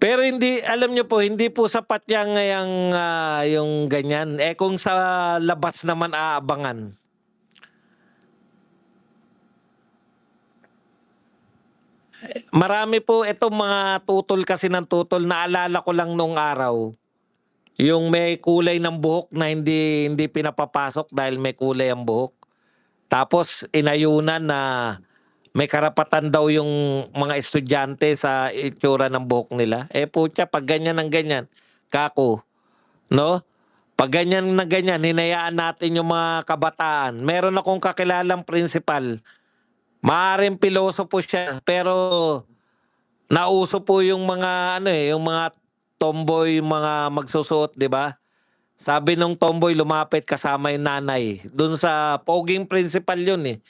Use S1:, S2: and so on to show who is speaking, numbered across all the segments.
S1: Pero hindi, alam niyo po, hindi po sapat yang yung ganyan. Eh kung sa labas naman aabangan. Marami po itong mga tutol kasi ng tutol. Naalala ko lang nung araw, yung may kulay ng buhok na hindi pinapapasok dahil may kulay ang buhok. Tapos inayunan na may karapatan daw yung mga estudyante sa itsura ng buhok nila. Eh putya, pag ganyan ng ganyan, kako, no? Pag ganyan na ganyan, hinayaan natin yung mga kabataan. Meron akong kakilalang principal. Maaring pilosopo siya, pero nauso po yung mga ano eh, yung mga tomboy, yung mga magsusuot, 'di ba? Sabi nung tomboy lumapit kasama yung nanay. Doon sa poging principal yun eh.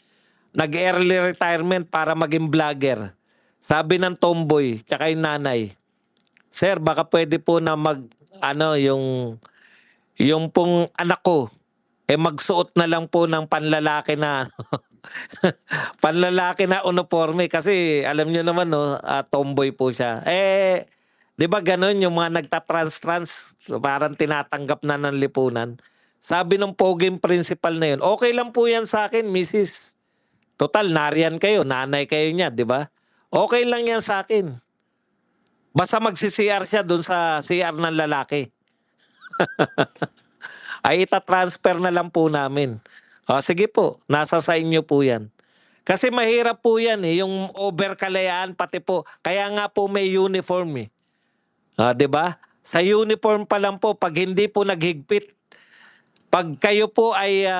S1: Nag-early retirement para maging vlogger. Sabi ng tomboy, tsaka yung nanay, "Sir, baka pwede po na ano, yung pong anak ko, eh magsuot na lang po ng panlalaki na panlalaki na uniforme kasi alam niyo naman no, tomboy po siya. Eh, 'di ba gano'n yung mga nagta-trans-trans, parang tinatanggap na ng lipunan. Sabi ng poging principal na yun, "Okay lang po 'yan sa akin, Mrs. Total nariyan kayo, nanay kayo niya, 'di ba? Okay lang 'yan sa akin. Basta magsi-CR siya dun sa CR ng lalaki." Ay ita-transfer na lang po namin. O sige po, nasa sa inyo po 'yan. Kasi mahirap po 'yan eh, yung overkalayaan pati po. Kaya nga po may uniform eh. 'Di ba? Sa uniform pa lang po, pag hindi po naghigpit, pag kayo po ay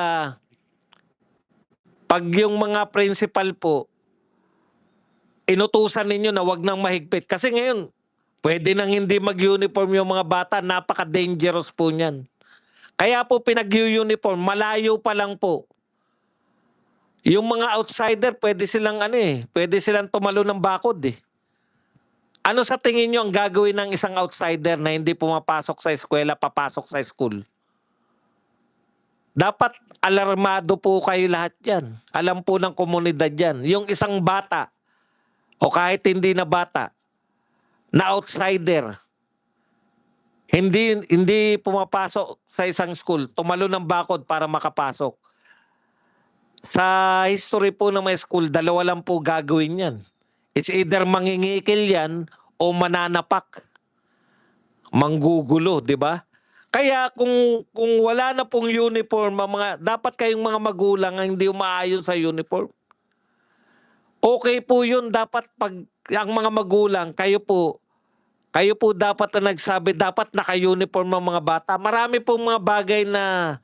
S1: pag yung mga principal po inutusan ninyo na wag nang mahigpit. Kasi ngayon, pwede nang hindi mag-uniform yung mga bata, napaka-dangerous po niyan. Kaya po pinag-uniform, malayo pa lang po. Yung mga outsider, pwede silang ano eh, pwede silang tumalo ng bakod eh. Ano sa tingin nyo ang gagawin ng isang outsider na hindi pumapasok sa eskwela, papasok sa school? Dapat alarmado po kayo lahat yan. Alam po ng komunidad yan. Yung isang bata, o kahit hindi na bata, na outsider, hindi pumapasok sa isang school, tumalo ng bakod para makapasok. Sa history po ng mga school, dalawa lang po gagawin yan. It's either mangingikil yan o mananapak. Manggugulo, di ba? Kaya kung wala na pong uniform, dapat kayong mga magulang ang hindi umaayon sa uniform. Okay po yun, dapat pag ang mga magulang, kayo po dapat na nagsabi, dapat naka-uniform ang mga bata. Marami pong mga bagay na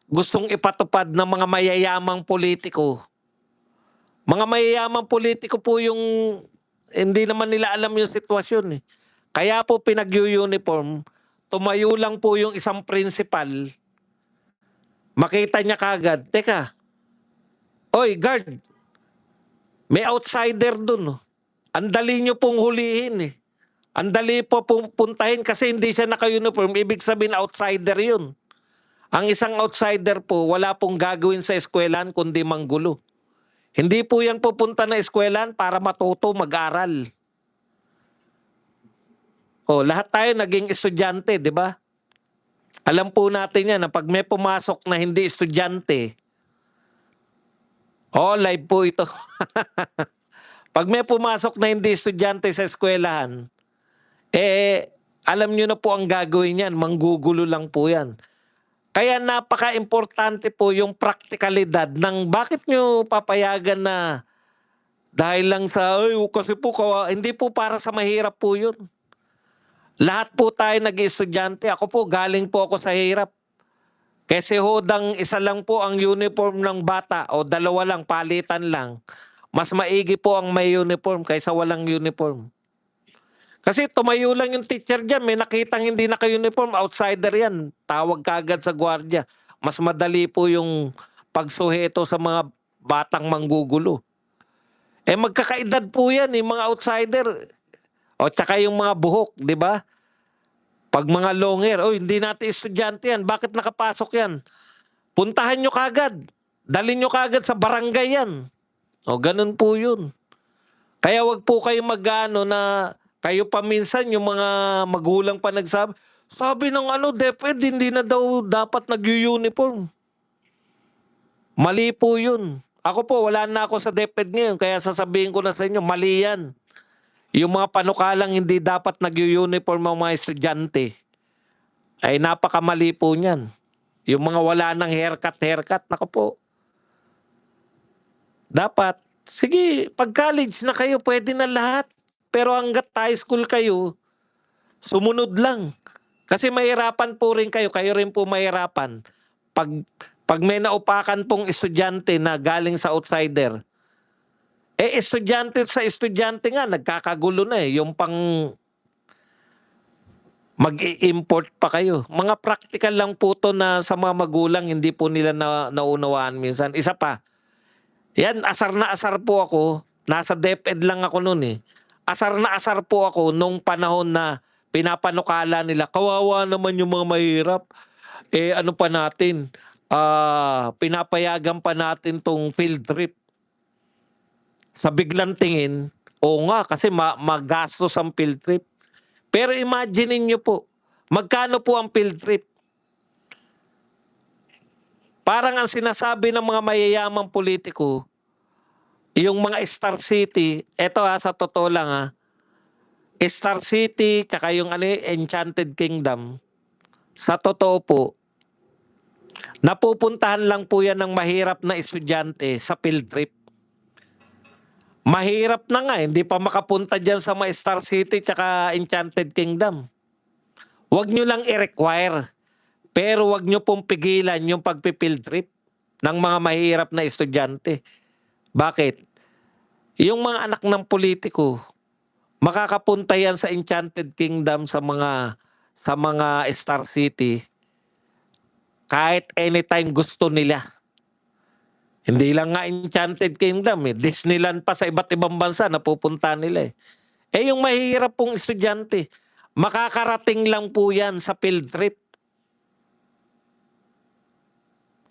S1: gustong ipatupad ng mga mayayamang politiko. Mga mayayamang politiko po yung hindi naman nila alam yung sitwasyon eh. Kaya po pinag-uniform, tumayo lang po yung isang principal, makita niya kagad, teka, oy guard, may outsider dun. Oh. Ang dali nyo pong hulihin eh. Ang dali po puntahin kasi hindi siya naka-uniform, ibig sabihin outsider yun. Ang isang outsider po, wala pong gagawin sa eskwelahan kundi manggulo. Hindi po yan pupunta na eskwelahan para matuto mag-aral. O, lahat tayo naging estudyante, di ba? Alam po natin yan na pag may pumasok na hindi estudyante, live po ito. Pag may pumasok na hindi estudyante sa eskwelahan, alam nyo na po ang gagawin yan, manggugulo lang po yan. Kaya napaka-importante po yung praktikalidad ng bakit nyo papayagan na dahil lang sa, kasi po, hindi po para sa mahirap po yun. Lahat po tayo nag-estudyante. Ako po, galing po ako sa hirap. Kasi hodang isa lang po ang uniform ng bata o dalawa lang, palitan lang. Mas maigi po ang may uniform kaysa walang uniform. Kasi tumayo lang yung teacher dyan, may nakitang hindi naka-uniform, outsider yan. Tawag kaagad sa gwardiya. Mas madali po yung pagsuheto sa mga batang manggugulo. Magkakaedad po yan, mga outsider. O tsaka yung mga buhok, di ba? Pag mga long hair, hindi natin estudyante yan. Bakit nakapasok yan? Puntahan nyo kagad. Dalhin nyo kagad sa barangay yan. O ganun po yun. Kaya wag po kayo mag-ano na Kayo pa minsan yung mga magulang pa nagsabi, sabi ng DepEd hindi na daw dapat nag-u-uniform. Mali po yun. Ako po, wala na ako sa DepEd ngayon, kaya sasabihin ko na sa inyo, mali yan. Yung mga panukalang hindi dapat nag-u-uniform ang mga estudyante, ay napakamali po niyan. Yung mga wala ng haircut, nako po. Dapat, sige, pag college na kayo, pwede na lahat. Pero hanggat high school kayo, sumunod lang. Kasi mahirapan po rin kayo rin po mahirapan. Pag may naupakan pong estudyante na galing sa outsider, estudyante sa estudyante nga, nagkakagulo na eh. Yung pang mag-i-import pa kayo. Mga practical lang po to na sa mga magulang, hindi po nila naunawaan minsan. Isa pa, yan, asar na asar po ako. Nasa DepEd lang ako noon eh. Asar na asar po ako nung panahon na pinapanukala nila. Kawawa naman yung mga mahirap. Ano pa natin, pinapayagan pa natin tong field trip. Sa biglang tingin, oo nga, kasi magastos ang field trip. Pero imagine niyo po, magkano po ang field trip? Parang ang sinasabi ng mga mayayamang politiko, yung mga Star City, eto sa totoo lang Star City, tsaka yung Enchanted Kingdom, sa totoo po, napupuntahan lang po yan ng mahirap na estudyante sa field trip. Mahirap na nga, hindi pa makapunta dyan sa mga Star City tsaka Enchanted Kingdom. Huwag nyo lang i-require, pero huwag nyo pong pigilan yung pagpipild trip ng mga mahirap na estudyante. Bakit? Yung mga anak ng politiko, makakapunta yan sa Enchanted Kingdom sa mga Star City kahit anytime gusto nila. Hindi lang nga Enchanted Kingdom Disneyland pa sa iba't ibang bansa napupunta nila yung mahirap pong estudyante, makakarating lang po yan sa field trip.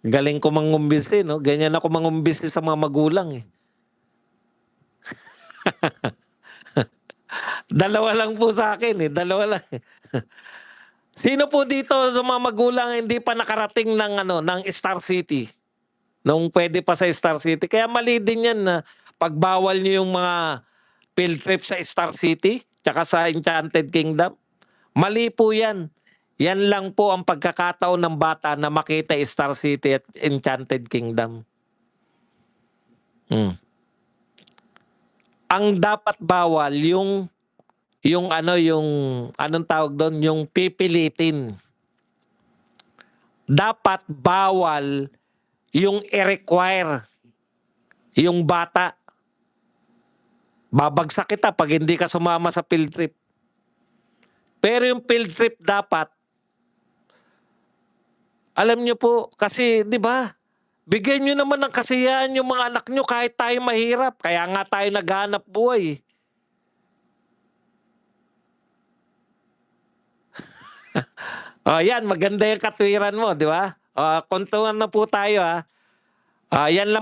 S1: Galing ko mangumbisi, no? Ganyan ako mangumbisi sa mga magulang Dalawa lang po sa akin dalawa lang. Sino po dito sa mga magulang hindi pa nakarating ng Star City? Nung pwede pa sa Star City. Kaya mali din yan na pagbawal niyo yung mga field trip sa Star City tsaka sa Enchanted Kingdom. Mali po yan. Yan lang po ang pagkakataon ng bata na makita Star City at Enchanted Kingdom. Ang dapat bawal yung anong tawag doon, yung pipilitin. Dapat bawal yung i-require yung bata. Babagsak kita pag hindi ka sumama sa field trip. Pero yung field trip dapat, alam niyo po, kasi di ba, bigyan niyo naman ng kasiyahan yung mga anak niyo kahit tayo mahirap. Kaya nga tayo naghahanap buhay. Yan, maganda yung katwiran mo, di ba? Kontuhan na po tayo yan lang